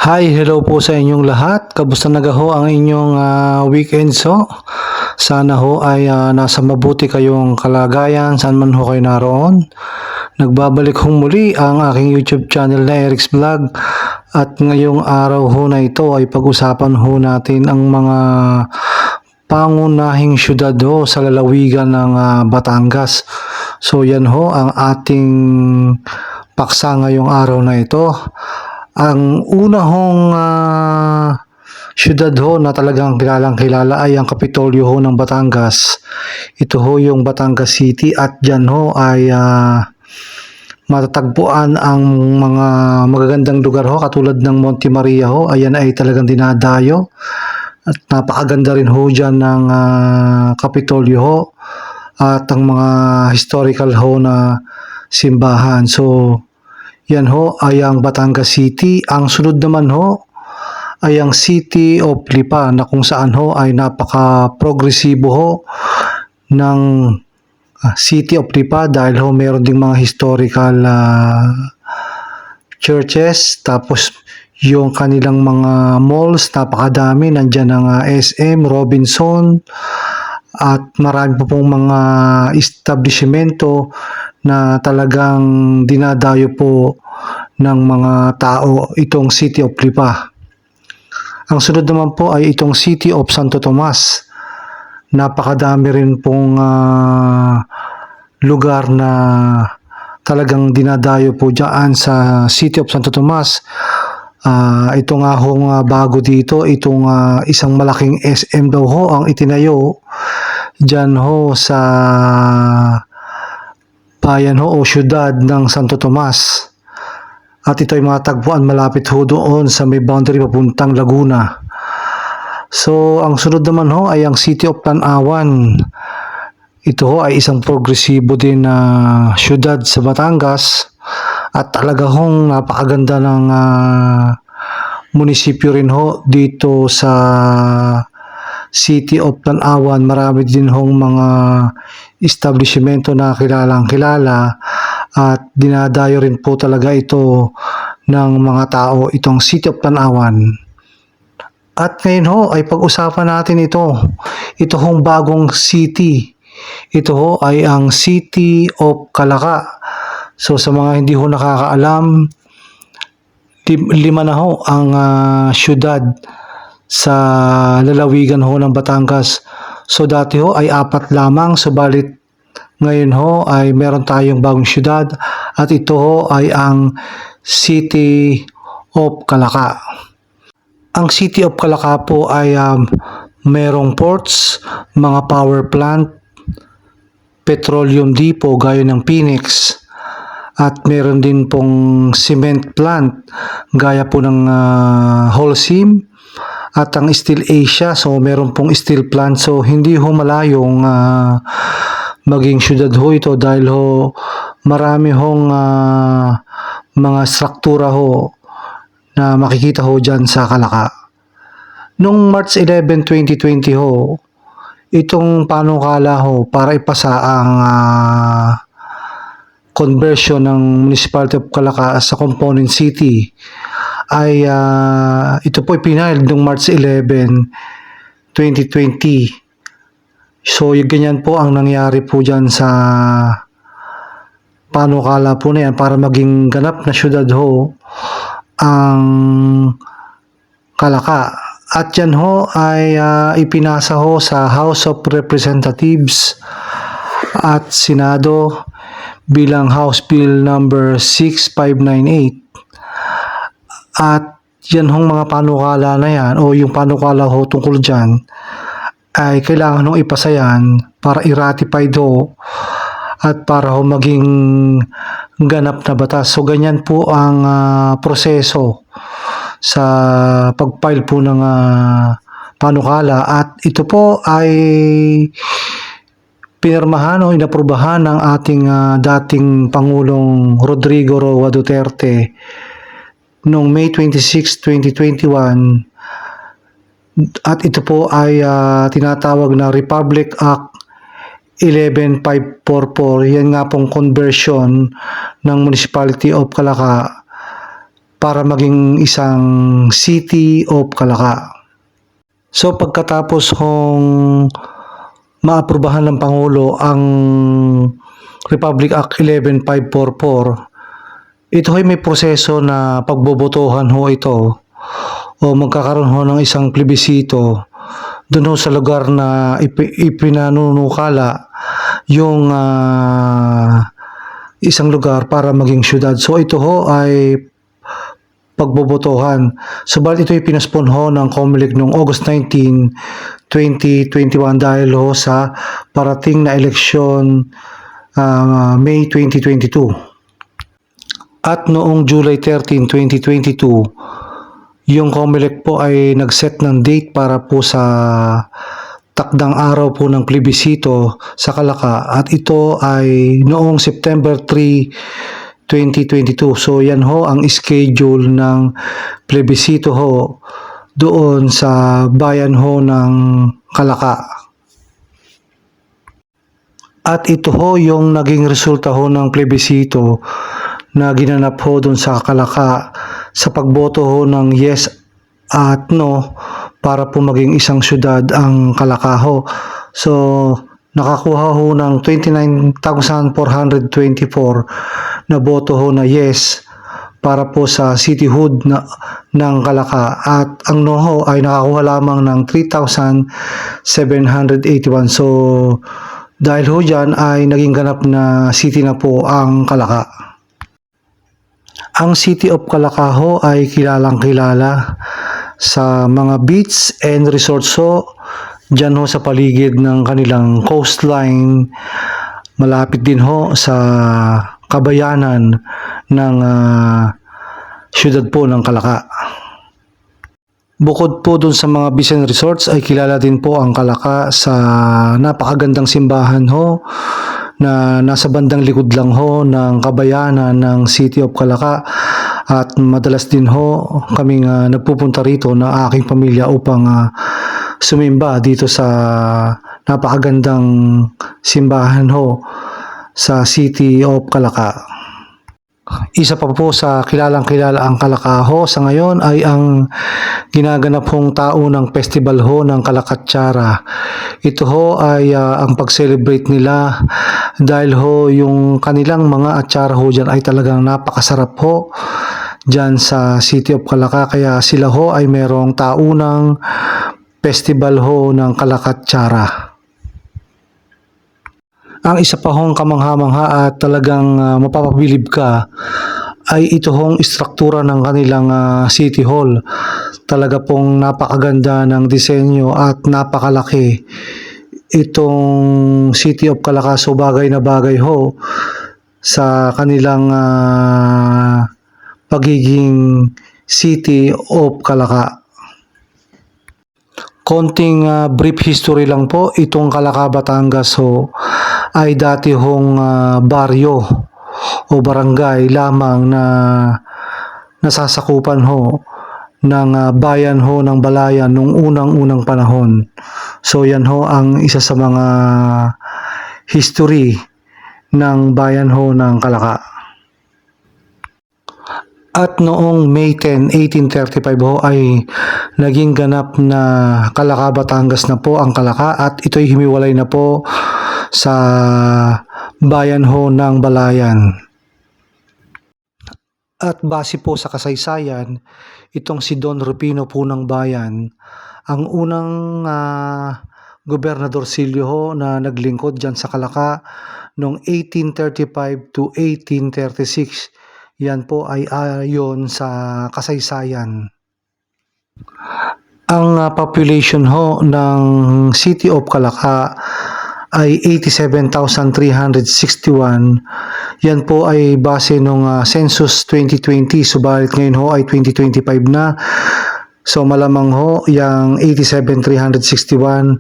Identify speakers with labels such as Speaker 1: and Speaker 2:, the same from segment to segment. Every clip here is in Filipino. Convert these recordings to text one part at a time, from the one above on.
Speaker 1: Hi, hello po sa inyong lahat. Kamusta na ho ang inyong weekend so? Sana ho ay nasa mabuti kayong kalagayan saan man ho kayo naroon. Nagbabalik hong muli ang aking YouTube channel na Eric's Vlog at ngayong araw ho na ito ay pag-usapan ho natin ang mga pangunahing syudad ho sa lalawigan ng Batangas. So yan ho ang ating paksa ngayong araw na ito. Ang una hong syudad ho na talagang kilalang kilala ay ang Kapitolyo ho ng Batangas. Ito ho yung Batangas City at dyan ho ay matatagpuan ang mga magagandang lugar ho katulad ng Monte Maria ho. Ayan ay talagang dinadayo at napakaganda rin ho dyan ng Kapitolyo ho at ang mga historical ho na simbahan. So yan ho ay ang Batangas City. Ang sunod naman ho ay ang City of Lipa na kung saan ho ay napaka-progresibo ho ng City of Lipa dahil ho meron ding mga historical churches, tapos yung kanilang mga malls, napakadami. Nandyan ang SM, Robinson at marami po pong mga establishmento na talagang dinadayo po ng mga tao itong City of Lipa. Ang sunod naman po ay itong City of Santo Tomas. Napakadami rin pong lugar na talagang dinadayo po dyan sa City of Santo Tomas. Ito nga hong bago dito, itong isang malaking SM daw ho ang itinayo dyan ho sa bayan ho o syudad ng Santo Tomas. At ito ay matagpuan malapit ho doon sa may boundary papuntang Laguna. So ang sunod naman ho ay ang City of Tanawan. Ito ho ay isang progresibo din na syudad sa Batangas at talaga hong napakaganda ng munisipyo rin ho dito sa City of Tanawan. Marami din hong mga establishmento na kilalang kilala at dinadayo rin po talaga ito ng mga tao itong City of Tanawan. At ngayon ho ay pag-usapan natin ito hong bagong city. Ito ho ay ang City of Calaca. So sa mga hindi ho nakakaalam, 5 na ho ang syudad sa lalawigan ho ng Batangas. So dati ho ay 4 lamang, subalit ngayon ho ay meron tayong bagong syudad at ito ho ay ang City of Calaca. Ang City of Calaca po ay merong ports, mga power plant, petroleum depot gaya ng Phoenix, at meron din pong cement plant gaya po ng Holcim at ang Steel Asia. So meron pong steel plant. So hindi ho malayong maging syudad ho ito dahil ho marami hong mga struktura ho na makikita ho dyan sa Calaca. Noong March 11, 2020 ho, itong panukala ho para ipasa ang conversion ng Municipality of Calaca sa component city ay ito po ipinahid noong March 11, 2020. So yung ganyan po ang nangyari po dyan sa panukala po na yan para maging ganap na syudad ho ang Calaca. At yan ho ay ipinasa ho sa House of Representatives at Senado bilang House Bill number 6598. At yan hong mga panukala na yan o yung panukala ho tungkol dyan ay kailangan nung ipasa yan para i-ratify do at para ho maging ganap na batas. So ganyan po ang proseso sa pag-file po ng panukala at ito po ay pinirmahan o inaprubahan ng ating dating Pangulong Rodrigo Roa Duterte noong May 26, 2021 at ito po ay tinatawag na Republic Act 11544. Yan nga pong conversion ng Municipality of Calaca para maging isang City of Calaca. So pagkatapos hong maaprubahan ng Pangulo ang Republic Act 11544, ito ay may proseso na pagbobotohan ho ito o magkakaroon ho ng isang plebisito doon ho sa lugar na ipinanunukala yung isang lugar para maging syudad. So ito ho ay pagbobotohan. Subalit ito ay pinaspon ho ng COMELEC noong August 19, 2021 dahil ho sa parating na eleksyon May 2022. At noong July 13, 2022, yung COMELEC po ay nag-set ng date para po sa takdang araw po ng plebisito sa Calaca at ito ay noong September 3, 2022. So yan ho ang schedule ng plebisito ho doon sa bayan ho ng Calaca. At ito ho yung naging resulta ho ng plebisito na ginanap ho doon sa Calaca sa pagboto ho ng yes at no para po maging isang syudad ang Calaca ho. So nakakuha ho ng 29,424 na boto ho na yes para po sa cityhood ng Calaca at ang no ho ay nakakuha lamang ng 3,781. So dahil ho dyan ay naging ganap na city na po ang Calaca. Ang City of Calaca ho ay kilalang kilala sa mga beach and resorts ho dyan ho sa paligid ng kanilang coastline. Malapit din ho sa kabayanan ng syudad po ng Calaca. Bukod po dun sa mga beach and resorts ay kilala din po ang Calaca sa napakagandang simbahan ho na nasa bandang likod lang ho ng kabayanan ng City of Calaca at madalas din ho kaming nagpupunta rito ng aking pamilya upang sumimba dito sa napakagandang simbahan ho sa City of Calaca. Isa pa po sa kilalang kilala ang Calaca ho sa ngayon ay ang ginaganap hong taunang festival ho ng Calacatyara. Ito ho ay ang pag-celebrate nila dahil ho yung kanilang mga atsara ho dyan ay talagang napakasarap ho dyan sa City of Calaca, kaya sila ho ay merong taunang festival ho ng Calacatyara. Ang isa pa hong kamangha-mangha at talagang mapapabilib ka ay ito hong istruktura ng kanilang City Hall. Talaga pong napakaganda ng disenyo at napakalaki itong City of Calaca. So bagay na bagay ho sa kanilang pagiging City of Calaca. Konting brief history lang po, itong Calaca, Batangas ho ay dati hong baryo o barangay lamang na nasasakupan ho ng bayan ho ng Balayan nung unang-unang panahon. So yan ho ang isa sa mga history ng bayan ho ng Calaca. At noong May 10, 1835 ho ay naging ganap na Calaca, Batangas na po ang Calaca at ito'y himiwalay na po sa bayan ho ng Balayan. At base po sa kasaysayan, itong si Don Rufino po ng bayan, ang unang gobernadorcilyo ho na naglingkod dyan sa Calaca noong 1835 to 1836. Yan po ay ayon sa kasaysayan. Ang population ho ng City of Calaca ay 87,361. Yan po ay base nung census 2020, subalit ngayon ho ay 2025 na. So malamang ho yung 87,361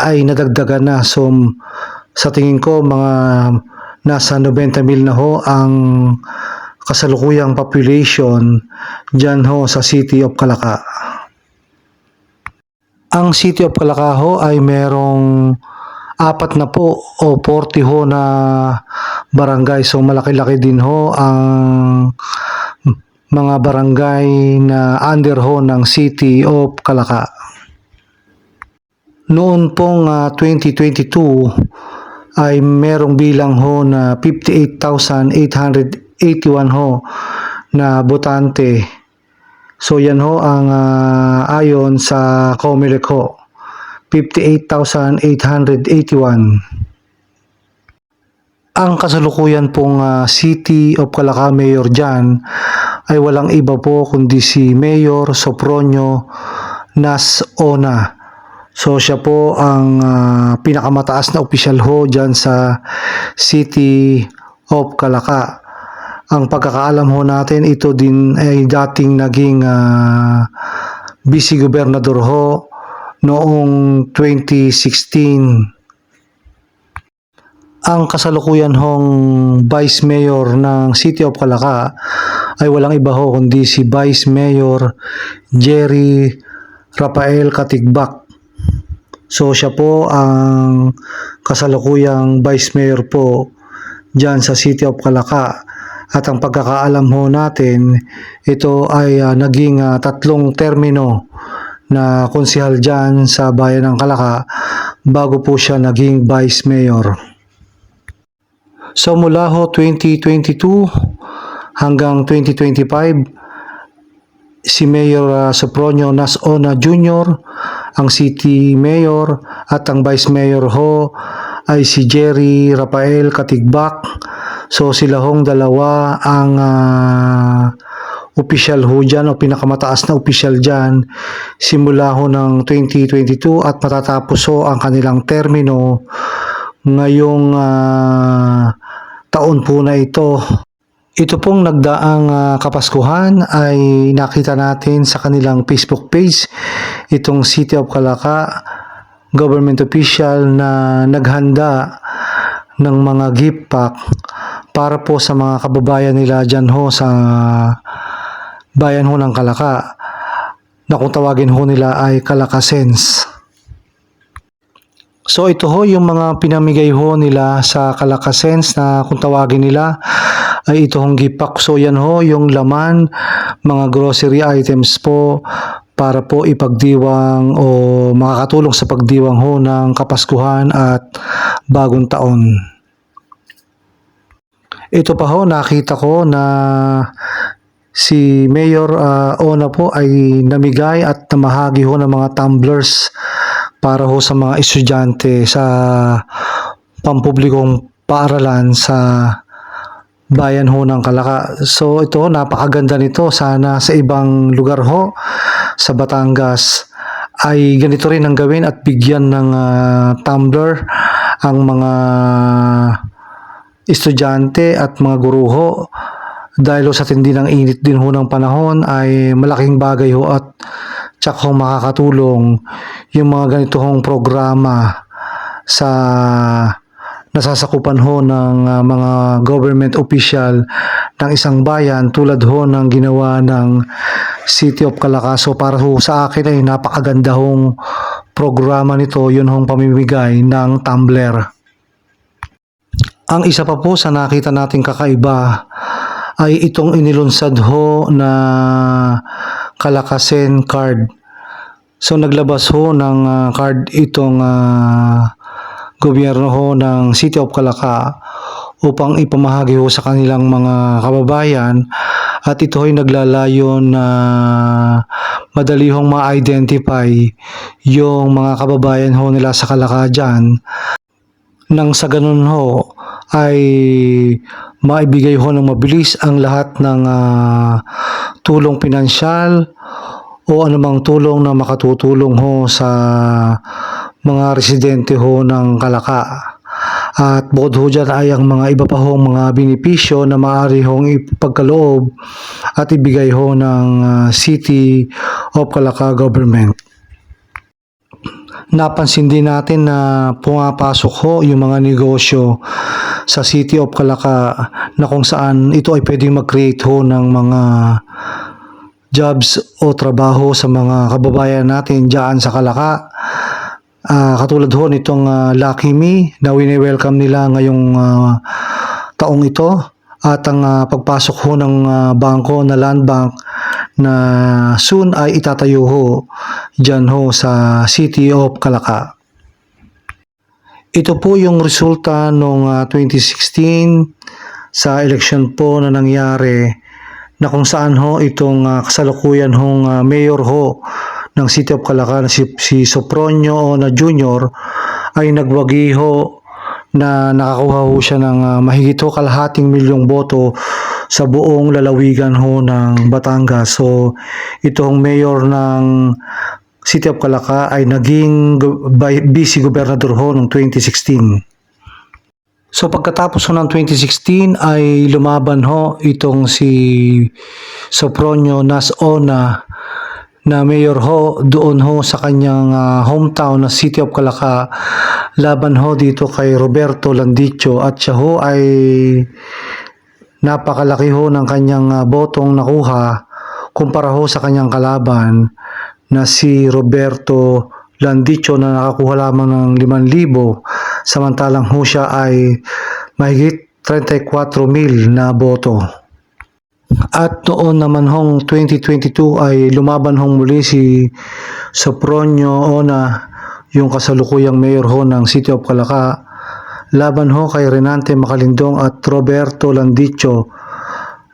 Speaker 1: ay nadagdagan na. So sa tingin ko mga nasa 90,000 na ho ang kasalukuyang population dyan ho sa City of Calaca. Ang City of Calaca ho ay merong 4 na po o 40 ho na barangay. So malaki-laki din ho ang mga barangay na under ho ng City of Calaca. Noon pong 2022 ay merong bilang ho na 58,881 ho na botante. So yan ho ang ayon sa COMELEC ho, 58,881. Ang kasalukuyan pong City of Calaca Mayor dyan ay walang iba po kundi si Mayor Sopronio Nas Ona. So siya po ang pinakamataas na opisyal ho dyan sa City of Calaca. Ang pagkakaalam ho natin, ito din ay dating naging vice-gobernador ho noong 2016. Ang kasalukuyan hong Vice Mayor ng City of Calaca ay walang iba ho kundi si Vice Mayor Jerry Rafael Katigbak. So siya po ang kasalukuyang Vice Mayor po dyan sa City of Calaca. At ang pagkakaalam ho natin, ito ay naging 3 termino na konsehal dyan sa bayan ng Calaca bago po siya naging Vice Mayor. So mula ho 2022 hanggang 2025, si Mayor Sopronio Nas Ona Jr. ang City Mayor at ang Vice Mayor ho ay si Jerry Rafael Katigbak. So sila hong dalawa ang opisyal ho dyan o pinakamataas na opisyal dyan simula ho ng 2022 at matatapos ho ang kanilang termino ngayong taon po na ito. Ito pong nagdaang Kapaskuhan ay nakita natin sa kanilang Facebook page itong City of Calaca government official na naghanda ng mga gift pack para po sa mga kababayan nila dyan ho sa bayan ho ng Calaca na kung tawagin ho nila ay Calacasens. So ito ho yung mga pinamigay ho nila sa Calacasens na kung tawagin nila ay ito hong gift pack. So yan ho yung laman, mga grocery items po para po ipagdiwang o makakatulong sa pagdiwang ho ng Kapaskuhan at Bagong Taon. Ito pa ho, nakita ko na si Mayor Ona po ay namigay at namahagi ho ng mga tumblers para ho sa mga estudyante sa pampublikong paaralan sa bayan ho ng Calaca. So ito, napakaganda nito. Sana sa ibang lugar ho sa Batangas ay ganito rin ang gawin at bigyan ng tumbler ang mga estudyante at mga guro ho. Dahil sa tindi ng init din ho ng panahon ay malaking bagay ho at tsak ho makakatulong yung mga ganito hong programa sa nasasakupan ho ng mga government official ng isang bayan tulad ho ng ginawa ng City of Calaca. So para ho sa akin ay napakaganda hong programa nito, yun hong pamimigay ng tumbler. Ang isa pa po sa nakita nating kakaiba ay itong inilunsad ho na Calacasen card. So naglabas ho ng card itong gobyerno ho ng City of Calaca upang ipamahagi ho sa kanilang mga kababayan at ito ay naglalayon na madali hong ma-identify yung mga kababayan ho nila sa Calaca dyan nang sa ganun ho ay maibigay ho ng mabilis ang lahat ng tulong pinansyal o anumang tulong na makatutulong ho sa mga residente ho ng Calaca. At bukod ho dyan ay ang mga iba pa hong mga benepisyo na maaari hong ipagkaloob at ibigay ho ng City of Calaca government. Napansin din natin na pumapasok ho yung mga negosyo sa City of Calaca na kung saan ito ay pwedeng mag-create ho ng mga jobs o trabaho sa mga kababayan natin dyan sa Calaca. Katulad ho nitong Lucky Me na wini-welcome nila ngayong taong ito at ang pagpasok ho ng bangko na Land Bank na soon ay itatayo ho dyan ho sa City of Calaca. Ito po yung resulta noong 2016 sa eleksyon po na nangyari, na kung saan ho itong kasalukuyan hong mayor ho ng City of Calaca na si Sopronio Ona Jr. ay nagwagi ho na nakakuha ho siya ng mahigit ho kalahating milyong boto sa buong lalawigan ho ng Batangas. So itong mayor ng City of Calaca ay naging vice gobernador ho noong 2016. So pagkatapos ho ng 2016 ay lumaban ho itong si Sopronio Nas Ona na mayor ho doon ho sa kanyang hometown na City of Calaca, laban ho dito kay Roberto Landicho, at siya ho ay napakalaki ho ng kanyang botong nakuha kumpara ho sa kanyang kalaban na si Roberto Landicho na nakakuha lamang ng 5,000, samantalang ho siya ay mahigit 34,000 na boto. At noon naman hong 2022 ay lumaban hong muli si Sopronio Ona, yung kasalukuyang mayor ho ng City of Calaca, laban ho kay Renante Macalindong at Roberto Landicho.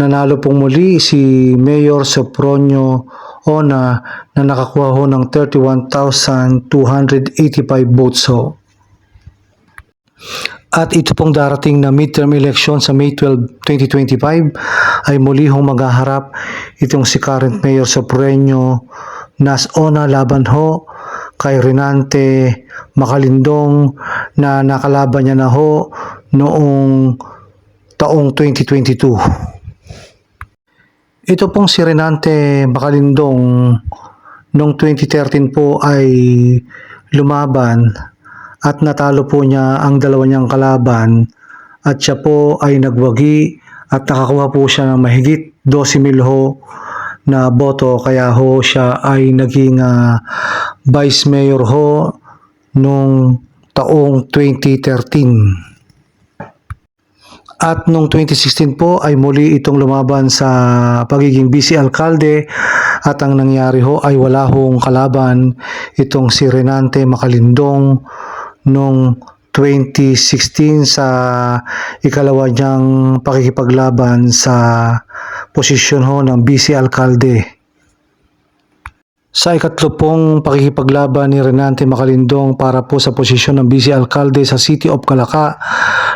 Speaker 1: Nanalo pong muli si Mayor Sopronio Ona na nakakuha ho ng 31,285 votes ho. At ito pong darating na midterm election sa May 12, 2025 ay muli hong maghaharap itong si current Mayor Sopronio Nas Ona laban ho kay Renante Macalindong na nakalaban niya na ho noong taong 2022. Ito pong si Renante Macalindong noong 2013 po ay lumaban at natalo po niya ang dalawa niyang kalaban, at siya po ay nagwagi at nakakuha po siya ng mahigit 12,000 ho na boto, kaya ho siya ay naging vice mayor ho noong taong 2013. At noong 2016 po ay muli itong lumaban sa pagiging vice alkalde, at ang nangyari ho ay wala hong kalaban itong si Renante Macalindong noong 2016 sa ikalawa niyang pakikipaglaban sa posisyon ho ng vice alkalde. Sa ikatlo pong pakikipaglaban ni Renante Macalindong para po sa posisyon ng vice alkalde sa City of Calaca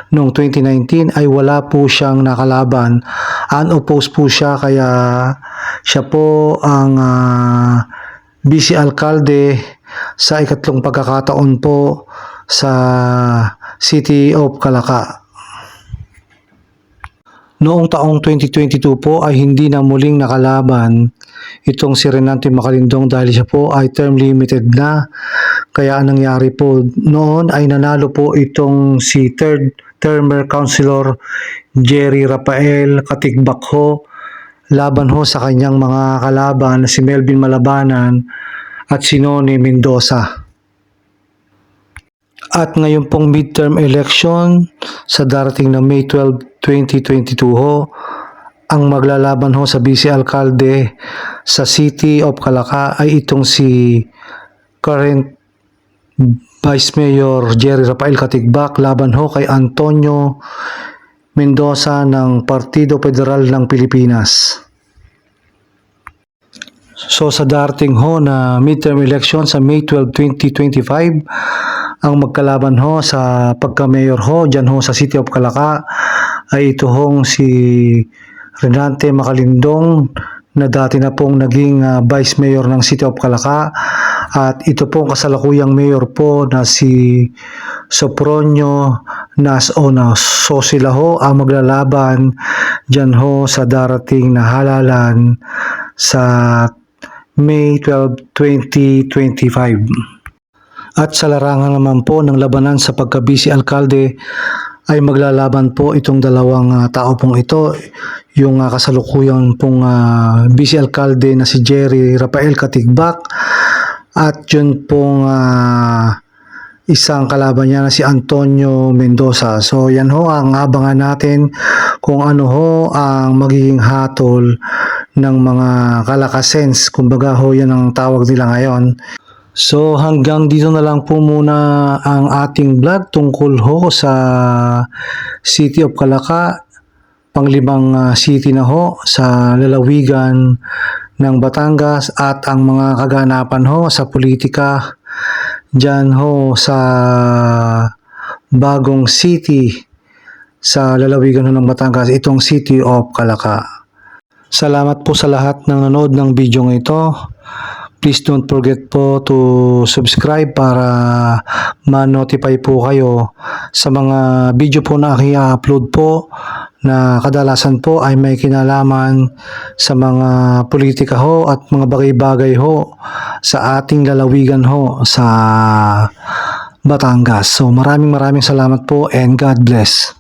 Speaker 1: noong 2019 ay wala po siyang nakalaban. Unopposed po siya, kaya siya po ang vice alkalde sa ikatlong pagkakataon po sa City of Calaca. Noong taong 2022 po ay hindi na muling nakalaban itong si Renante Macalindong dahil siya po ay term limited na. Kaya ang nangyari po noon ay nanalo po itong si third termer councilor Jerry Rafael Katigbak ho laban ho sa kanyang mga kalaban na si Melvin Malabanan at si Noni Mendoza. At ngayon pong midterm election sa darating na May 12, 2022 ho, ang maglalaban ho sa vice alkalde sa City of Calaca ay itong si current Vice Mayor Jerry Rafael Katigbak laban ho kay Antonio Mendoza ng Partido Federal ng Pilipinas. So sa darating ho na midterm election sa May 12, 2025, ang magkalaban ho sa pagka-mayor ho dyan ho sa City of Calaca ay ito hong si Renante Macalindong na dati na pong naging vice mayor ng City of Calaca, at ito pong kasalukuyang mayor po na si Sopronio Nas Ona. So sila ho ang maglalaban dyan ho sa darating na halalan sa May 12, 2025. At sa larangan naman po ng labanan sa pagka-vice alkalde ay maglalaban po itong dalawang tao pong ito, yung kasalukuyang pong vice alkalde na si Jerry Rafael Katigbak at yun pong isang kalaban niya na si Antonio Mendoza. So yan ho ang abangan natin kung ano ho ang magiging hatol ng mga kalakasens. Kumbaga ho yan ang tawag nila ngayon. So hanggang dito na lang po muna ang ating vlog tungkol ho sa City of Calaca, panglimang city na ho sa lalawigan ng Batangas, at ang mga kaganapan ho sa politika dyan ho sa bagong city sa lalawigan ho ng Batangas, itong City of Calaca. Salamat po sa lahat ng nanood ng video ng ito. Please don't forget po to subscribe para ma-notify po kayo sa mga video po na aking upload po na kadalasan po ay may kinalaman sa mga politika ho at mga bagay-bagay ho sa ating lalawigan ho sa Batangas. So maraming salamat po and God bless.